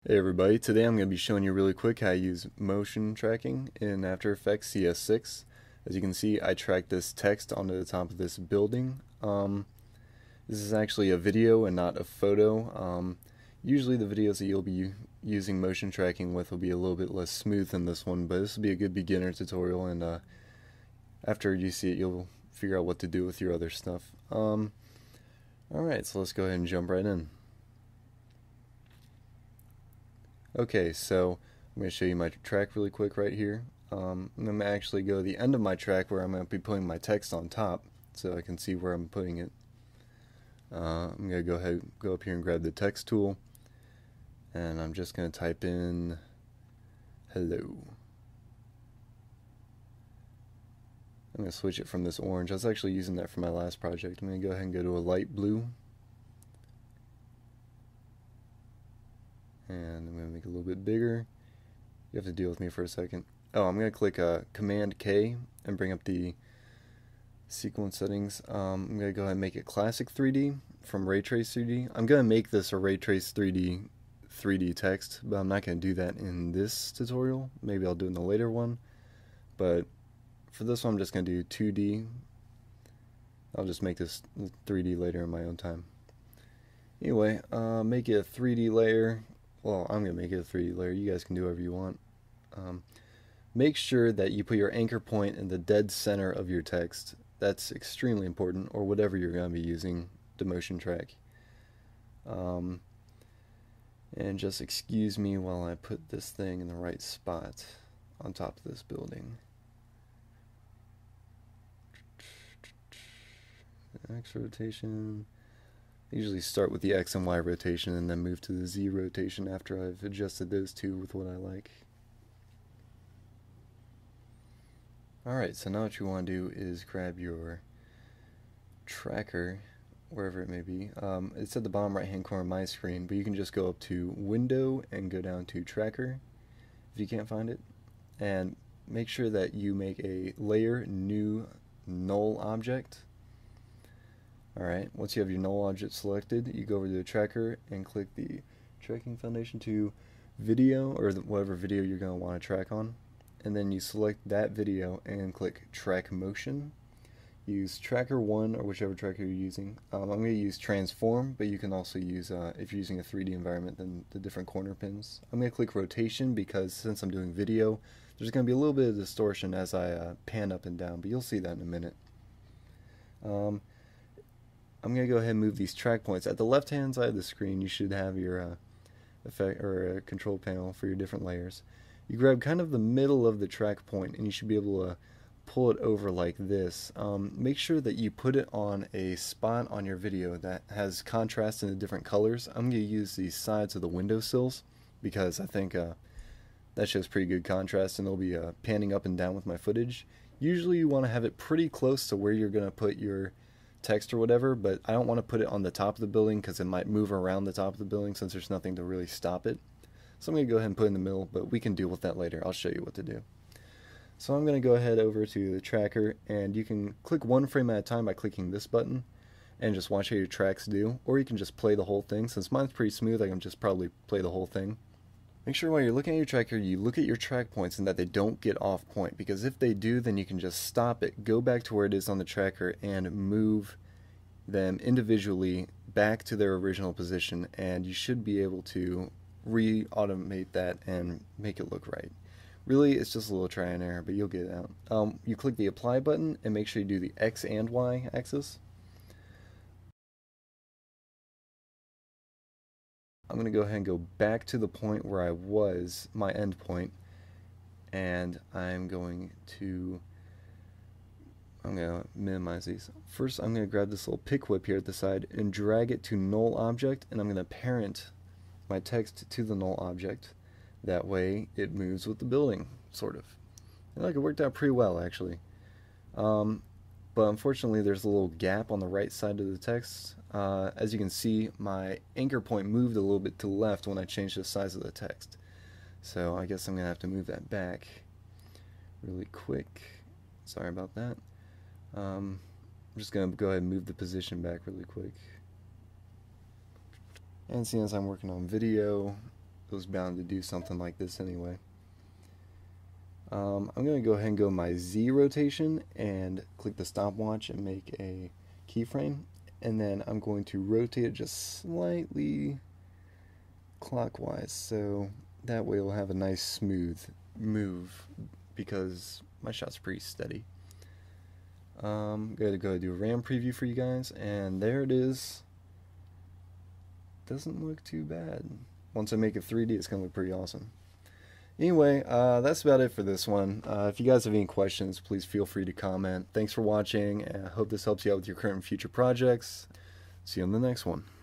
Hey everybody, today I'm going to be showing you really quick how I use motion tracking in After Effects CS6. As you can see, I tracked this text onto the top of this building. This is actually a video and not a photo. Usually the videos that you'll be using motion tracking with will be a little bit less smooth than this one, but this will be a good beginner tutorial, and after you see it you'll figure out what to do with your other stuff. Alright, so let's go ahead and jump right in. Okay, so I'm going to show you my track really quick right here. I'm going to actually go to the end of my track where I'm going to be putting my text on top so I can see where I'm putting it. I'm going to go up here and grab the text tool, and I'm just going to type in hello. I'm going to switch it from this orange. I was actually using that for my last project. I'm going to go ahead and go to a light blue. And I'm going to make it a little bit bigger. You have to deal with me for a second. Oh, I'm going to click Command K and bring up the sequence settings. I'm going to go ahead and make it Classic 3D from Ray Trace 3D. I'm going to make this a Ray Trace 3D text, but I'm not going to do that in this tutorial. Maybe I'll do it in the later one. But for this one, I'm just going to do 2D. I'll just make this 3D later in my own time. Anyway, make it a 3D layer. Well, I'm going to make it a 3D layer. You guys can do whatever you want. Make sure that you put your anchor point in the dead center of your text. That's extremely important, or whatever you're going to be using to motion track. And just excuse me while I put this thing in the right spot on top of this building. X rotation. I usually start with the X and Y rotation and then move to the Z rotation after I've adjusted those two with what I like. Alright, so now what you want to do is grab your tracker, wherever it may be. It's at the bottom right hand corner of my screen, but you can just go up to Window and go down to Tracker if you can't find it. And make sure that you make a Layer New Null Object. Alright, once you have your null object selected, you go over to the tracker and click the tracking foundation to video, or whatever video you're going to want to track on. And then you select that video and click track motion. Use tracker 1 or whichever tracker you're using. I'm going to use transform, but you can also use, if you're using a 3D environment, then the different corner pins. I'm going to click rotation because since I'm doing video, there's going to be a little bit of distortion as I pan up and down, but you'll see that in a minute. I'm going to go ahead and move these track points. At the left hand side of the screen you should have your effect or control panel for your different layers. You grab kind of the middle of the track point and you should be able to pull it over like this. Make sure that you put it on a spot on your video that has contrast in the different colors. I'm going to use the sides of the windowsills because I think that shows pretty good contrast, and it'll be panning up and down with my footage. Usually you want to have it pretty close to where you're going to put your text or whatever, but I don't want to put it on the top of the building because it might move around the top of the building since there's nothing to really stop it. So I'm going to go ahead and put it in the middle, but we can deal with that later. I'll show you what to do. So I'm going to go ahead over to the tracker, and you can click one frame at a time by clicking this button and just watch how your tracks do, or you can just play the whole thing. Since mine's pretty smooth, I can just probably play the whole thing. Make sure while you're looking at your tracker, you look at your track points and that they don't get off point, because if they do, then you can just stop it, go back to where it is on the tracker, and move them individually back to their original position, and you should be able to re-automate that and make it look right. Really, it's just a little try and error, but you'll get it out. You click the apply button and make sure you do the X and Y axis. I'm going to go ahead and go back to the point where I was, my end point, and I'm going to minimize these. First, I'm going to grab this little pick whip here at the side and drag it to null object, and I'm going to parent my text to the null object. That way it moves with the building, sort of. And like, it worked out pretty well, actually. But unfortunately there's a little gap on the right side of the text. As you can see, my anchor point moved a little bit to the left when I changed the size of the text. So I guess I'm going to have to move that back really quick. Sorry about that. I'm just going to go ahead and move the position back really quick. And seeing as I'm working on video, it was bound to do something like this anyway. I'm going to go ahead and go my Z rotation and click the stopwatch and make a keyframe, and then I'm going to rotate it just slightly clockwise, so that way we'll have a nice smooth move because my shot's pretty steady. I'm going to go do a RAM preview for you guys, and there it is. Doesn't look too bad. Once I make it 3D, it's going to look pretty awesome. Anyway, that's about it for this one. If you guys have any questions, please feel free to comment. Thanks for watching, and I hope this helps you out with your current and future projects. See you on the next one.